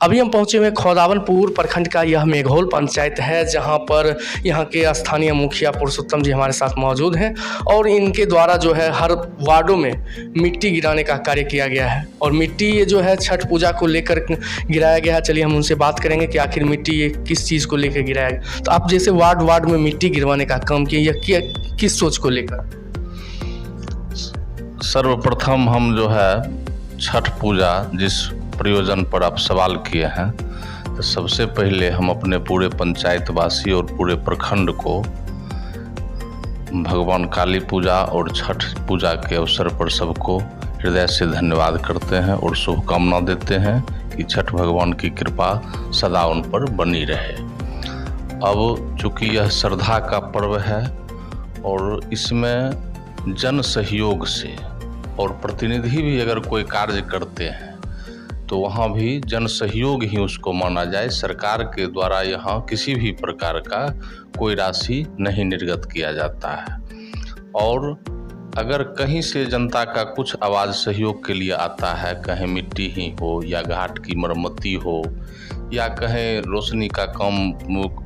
अभी हम पहुंचे हुए खौदावनपुर प्रखंड का यह मेघोल पंचायत है, जहां पर यहां के स्थानीय मुखिया पुरुषोत्तम जी हमारे साथ मौजूद हैं और इनके द्वारा जो है हर वार्डों में मिट्टी गिराने का कार्य किया गया है। और मिट्टी ये जो है छठ पूजा को लेकर गिराया गया है। चलिए हम उनसे बात करेंगे कि आखिर मिट्टी ये किस चीज़ को लेकर गिराया गया। तो आप जैसे वार्ड में मिट्टी गिरवाने का काम किए, यह किस सोच को लेकर? सर्वप्रथम हम जो है छठ पूजा जिस प्रयोजन पर आप सवाल किए हैं, तो सबसे पहले हम अपने पूरे पंचायतवासी और पूरे प्रखंड को भगवान काली पूजा और छठ पूजा के अवसर पर सबको हृदय से धन्यवाद करते हैं और शुभकामना देते हैं कि छठ भगवान की कृपा सदा उन पर बनी रहे। अब चूँकि यह श्रद्धा का पर्व है और इसमें जन सहयोग से और प्रतिनिधि भी अगर कोई कार्य करते हैं तो वहाँ भी जन सहयोग ही उसको माना जाए। सरकार के द्वारा यहाँ किसी भी प्रकार का कोई राशि नहीं निर्गत किया जाता है। और अगर कहीं से जनता का कुछ आवाज़ सहयोग के लिए आता है, कहीं मिट्टी ही हो या घाट की मरम्मती हो या कहीं रोशनी का काम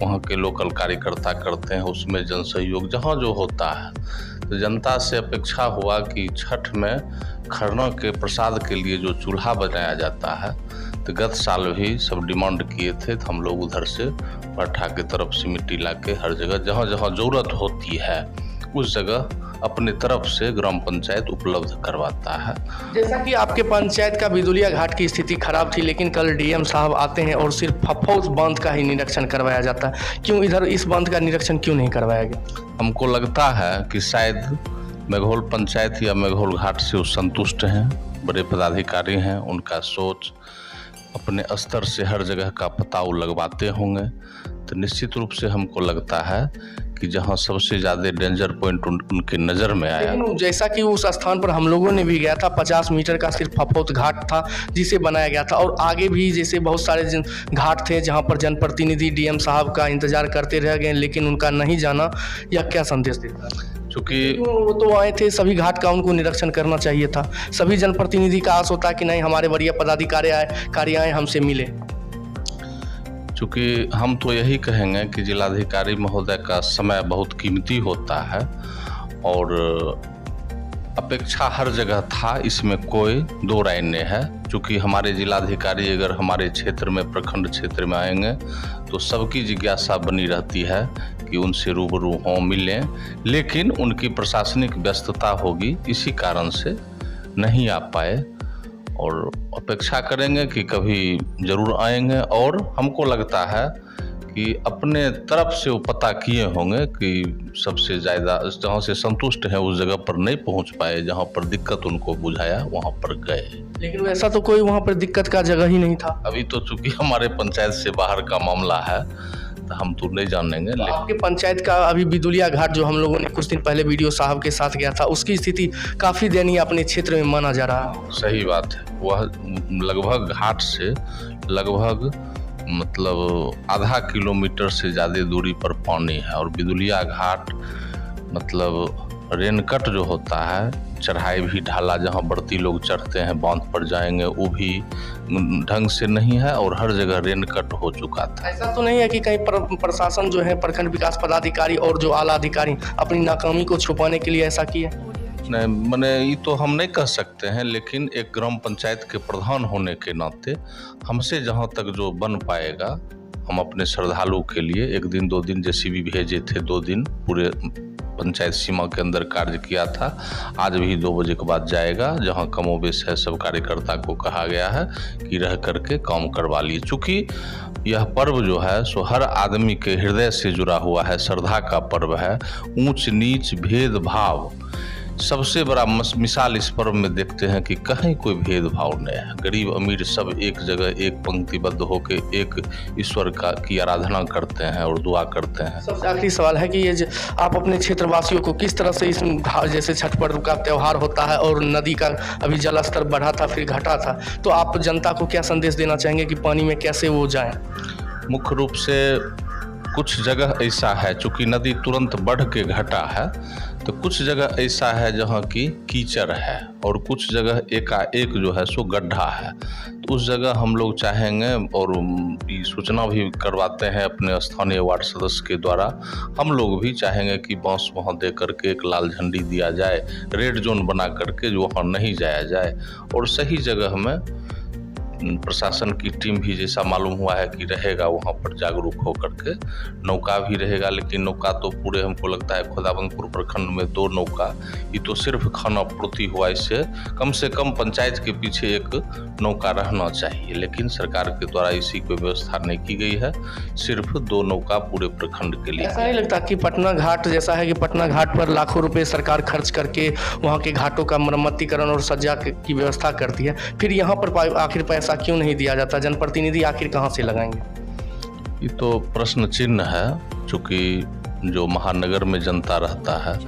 वहाँ के लोकल कार्यकर्ता करते हैं, उसमें जन सहयोग जहाँ जो होता है, तो जनता से अपेक्षा हुआ कि छठ में खरना के प्रसाद के लिए जो चूल्हा बनाया जाता है, तो गत साल भी सब डिमांड किए थे, तो हम लोग उधर से पट्टा की तरफ से मिट्टी ला के हर जगह जहाँ जहाँ ज़रूरत होती है उस जगह अपने तरफ से ग्राम पंचायत उपलब्ध करवाता है। जैसा कि आपके पंचायत का बिदुलिया घाट की स्थिति खराब थी, लेकिन कल डीएम साहब आते हैं और सिर्फ फफौज बांध का ही निरीक्षण करवाया जाता है। क्यों इधर इस बांध का निरीक्षण क्यों नहीं करवाया गया? हमको लगता है कि शायद मेघोल पंचायत या मेघोल घाट से वो संतुष्ट हैं, बड़े पदाधिकारी हैं, उनका सोच अपने स्तर से हर जगह का पता वो लगवाते होंगे। तो निश्चित रूप से हमको लगता है कि जहाँ सबसे ज़्यादा डेंजर पॉइंट उनके नज़र में आया। लेकिन जैसा कि उस स्थान पर हम लोगों ने भी गया था, 50 मीटर का सिर्फ फफौत घाट था जिसे बनाया गया था, और आगे भी जैसे बहुत सारे घाट थे जहाँ पर जनप्रतिनिधि डीएम साहब का इंतजार करते रह गए, लेकिन उनका नहीं जाना यह क्या संदेश देता है? चूँकि वो तो आए थे, सभी घाट का उनको निरीक्षण करना चाहिए था। सभी जनप्रतिनिधि का आस होता है कि नहीं हमारे वरीय पदाधिकारी आए हमसे मिले। चूँकि हम तो यही कहेंगे कि जिलाधिकारी महोदय का समय बहुत कीमती होता है और अपेक्षा हर जगह था, इसमें कोई दो राय नहीं है। चूँकि हमारे जिलाधिकारी अगर हमारे क्षेत्र में प्रखंड क्षेत्र में आएंगे तो सबकी जिज्ञासा बनी रहती है कि उनसे रूबरू हों, मिलें, लेकिन उनकी प्रशासनिक व्यस्तता होगी, इसी कारण से नहीं आ पाए। और अपेक्षा करेंगे कि कभी ज़रूर आएंगे। और हमको लगता है कि अपने तरफ से वो पता किए होंगे कि सबसे ज़्यादा जहाँ से संतुष्ट हैं उस जगह पर नहीं पहुंच पाए, जहाँ पर दिक्कत उनको बुझाया वहाँ पर गए। लेकिन वैसा तो कोई वहाँ पर दिक्कत का जगह ही नहीं था। अभी तो चूँकि हमारे पंचायत से बाहर का मामला है तो हम तो नहीं जानेंगे। तो आपके पंचायत का अभी बिदुलिया घाट जो हम लोगों ने कुछ दिन पहले वीडियो साहब के साथ गया था, उसकी स्थिति काफ़ी दयनीय अपने क्षेत्र में माना जा रहा है। सही बात है, वह लगभग घाट से लगभग मतलब आधा किलोमीटर से ज़्यादा दूरी पर पानी है। और बिदुलिया घाट मतलब रेनकट जो होता है, चढ़ाई भी ढाला जहाँ बढ़ती लोग चढ़ते हैं बांध पर जाएंगे, वो भी ढंग से नहीं है और हर जगह रेनकट हो चुका था। ऐसा तो नहीं है कि कहीं प्रशासन जो है, प्रखंड विकास पदाधिकारी और जो आला अधिकारी अपनी नाकामी को छुपाने के लिए ऐसा किए? नहीं, मैंने ये तो हम नहीं कह सकते हैं, लेकिन एक ग्राम पंचायत के प्रधान होने के नाते हमसे जहाँ तक जो बन पाएगा हम अपने श्रद्धालु के लिए 1 दिन 2 दिन जेसीबी भेजे थे, 2 दिन पूरे पंचायत सीमा के अंदर कार्य किया था। आज भी 2 बजे के बाद जाएगा, जहां कमोबेश है सब कार्यकर्ता को कहा गया है कि रह करके काम करवा लिए। चूँकि यह पर्व जो है सो हर आदमी के हृदय से जुड़ा हुआ है, श्रद्धा का पर्व है। ऊंच नीच भेदभाव सबसे बड़ा मिसाल इस पर्व में देखते हैं कि कहीं कोई भेदभाव नहीं है। गरीब अमीर सब एक जगह एक पंक्तिबद्ध होकर एक ईश्वर की आराधना करते हैं और दुआ करते हैं। सबसे आखिरी सवाल है कि ये आप अपने क्षेत्रवासियों को किस तरह से इस जैसे छठ पर्व का त्यौहार होता है और नदी का अभी जल स्तर बढ़ा था फिर घटा था, तो आप जनता को क्या संदेश देना चाहेंगे कि पानी में कैसे वो जाएं? मुख्य रूप से कुछ जगह ऐसा है, चूँकि नदी तुरंत बढ़ के घटा है, तो कुछ जगह ऐसा है जहाँ की कीचड़ है और कुछ जगह एकाएक जो है सो गड्ढा है। तो उस जगह हम लोग चाहेंगे और ये सूचना भी करवाते हैं अपने स्थानीय वार्ड सदस्य के द्वारा, हम लोग भी चाहेंगे कि बांस वहाँ दे करके एक लाल झंडी दिया जाए, रेड जोन बना करके जो वहाँ नहीं जाया जाए। और सही जगह में प्रशासन की टीम भी जैसा मालूम हुआ है कि रहेगा वहाँ पर जागरूक होकर के, नौका भी रहेगा। लेकिन नौका तो पूरे हमको लगता है खोदाबंदपुर प्रखंड में 2 नौका, ये तो सिर्फ खाना पूर्ति हुआ, इससे कम से कम पंचायत के पीछे एक नौका रहना चाहिए। लेकिन सरकार के द्वारा इसी कोई व्यवस्था नहीं की गई है, सिर्फ 2 नौका पूरे प्रखंड के लिए। ऐसा नहीं लगता कि पटना घाट जैसा है कि पटना घाट पर लाखों रुपए सरकार खर्च करके वहाँ के घाटों का मरम्मतीकरण और सज्जा की व्यवस्था करती है, फिर यहाँ पर आखिर पैसा क्यों नहीं दिया जाता? जनप्रतिनिधि आखिर कहाँ से लगाएंगे? ये तो प्रश्न चिन्ह है, चूँकि जो महानगर में जनता रहता है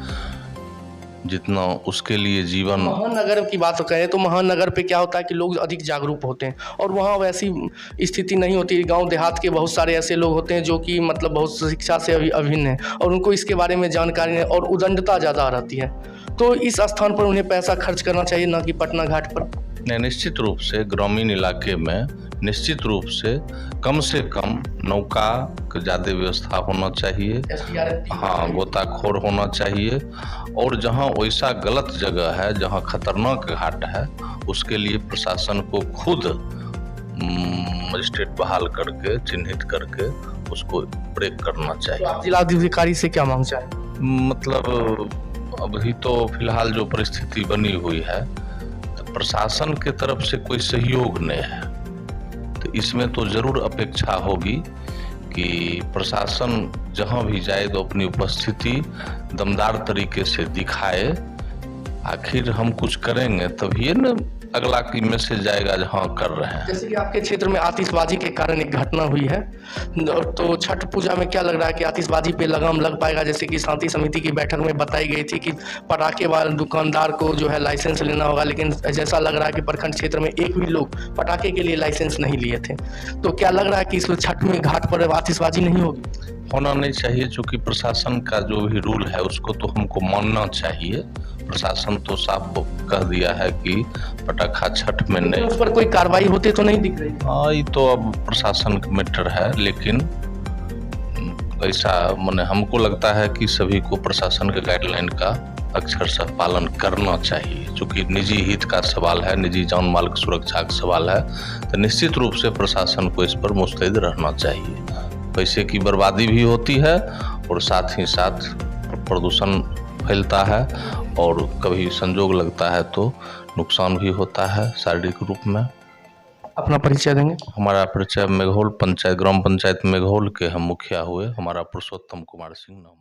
जितना उसके लिए जीवन। महानगर की बात करें तो महानगर पे क्या होता है कि लोग अधिक जागरूक होते हैं और वहाँ वैसी स्थिति नहीं होती। गांव देहात के बहुत सारे ऐसे लोग होते हैं जो कि मतलब बहुत शिक्षा से अभिन्न हैं और उनको इसके बारे में जानकारी है और उदंडता ज़्यादा रहती है। तो इस स्थान पर उन्हें पैसा खर्च करना चाहिए, ना कि पटना घाट पर। निश्चित रूप से ग्रामीण इलाके में निश्चित रूप से कम नौका का ज़्यादा व्यवस्था होना चाहिए। हाँ, गोताखोर होना चाहिए। और जहाँ वैसा गलत जगह है, जहाँ खतरनाक घाट है, उसके लिए प्रशासन को खुद मजिस्ट्रेट बहाल करके चिन्हित करके उसको ब्रेक करना चाहिए। तो आप जिलाधिकारी से क्या मांग चाहें? मतलब अभी तो फिलहाल जो परिस्थिति बनी हुई है, प्रशासन के तरफ से कोई सहयोग नहीं है, तो इसमें तो जरूर अपेक्षा होगी कि प्रशासन जहां भी जाए तो अपनी उपस्थिति दमदार तरीके से दिखाए। आखिर हम कुछ करेंगे तभी न अगला की मैसेज जाएगा जहाँ कर रहे हैं। जैसे कि आपके क्षेत्र में आतिशबाजी के कारण एक घटना हुई है, तो छठ पूजा में क्या लग रहा है कि आतिशबाजी पे लगाम लग पाएगा? जैसे कि शांति समिति की बैठक में बताई गई थी कि पटाखे वाले दुकानदार को जो है लाइसेंस लेना होगा, लेकिन जैसा लग रहा है कि प्रखंड क्षेत्र में एक भी लोग पटाखे के लिए लाइसेंस नहीं लिए थे। तो क्या लग रहा है कि इस छठ में घाट पर आतिशबाजी नहीं होगी? होना नहीं चाहिए, क्योंकि प्रशासन का जो भी रूल है उसको तो हमको मानना चाहिए। प्रशासन तो साफ कह दिया है कि पटाखा छठ में नहीं। उस पर कोई कार्रवाई होती तो नहीं दिख रही? हाँ, ये तो अब प्रशासन का मैटर है, लेकिन ऐसा माने हमको लगता है कि सभी को प्रशासन के गाइडलाइन का अक्षरशः पालन करना चाहिए। क्योंकि निजी हित का सवाल है, निजी जान माल की सुरक्षा का सवाल है, तो निश्चित रूप से प्रशासन को इस पर मुस्तैद रहना चाहिए। पैसे की बर्बादी भी होती है और साथ ही साथ प्रदूषण फैलता है और कभी संजोग लगता है तो नुकसान भी होता है शारीरिक रूप में। अपना परिचय देंगे? हमारा परिचय मेघोल पंचायत, ग्राम पंचायत मेघोल के हम मुखिया हुए। हमारा पुरुषोत्तम कुमार सिंह नाम।